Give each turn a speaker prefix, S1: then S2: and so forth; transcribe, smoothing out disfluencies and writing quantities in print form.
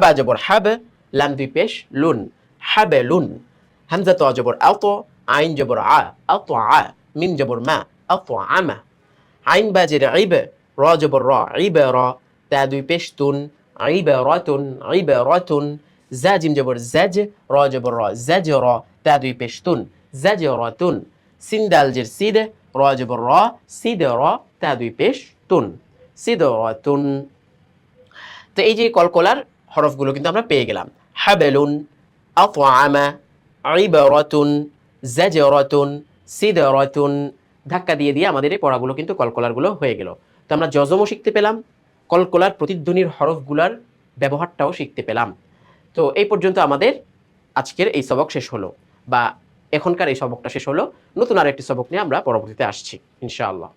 S1: বা জবর হাব, লাম দুই পেশ, লুন, হাবেলুন। হামজা তো জবর আত, আইন জবর আ, মিম জবর মা, আমা। আইন বা জের ইব, র জবর র, তা দুই পেশ তুন, ইবারাতুন। জা জিম জবর জাজ, র জবর র, তা দুই পেশ তুন, জাজরাতুন। সিন দাল জের সিদ, র জবর র, তা দুই পেশ তুন, সিদরাতুন। তো এই যে কলকলার হরফগুলো কিন্তু আমরা পেয়ে গেলাম। হাবেলুন, আতআমা, ইবারাতুন, জাজরাতুন, সিদরাতুন। ধাক্কা দিয়ে দিয়ে আমাদের এই পড়াগুলো কিন্তু কলকলারগুলো হয়ে গেল। তো আমরা যজমও শিখতে পেলাম, কলকলার প্রতিধ্বনির হরফগুলার ব্যবহারটাও শিখতে পেলাম। তো এই পর্যন্ত আমাদের আজকের এই সবক শেষ হলো, বা এখনকার এই সবকটা শেষ হলো। নতুন আরেকটি সবক নিয়ে আমরা পরবর্তীতে আসছি ইনশাআল্লাহ।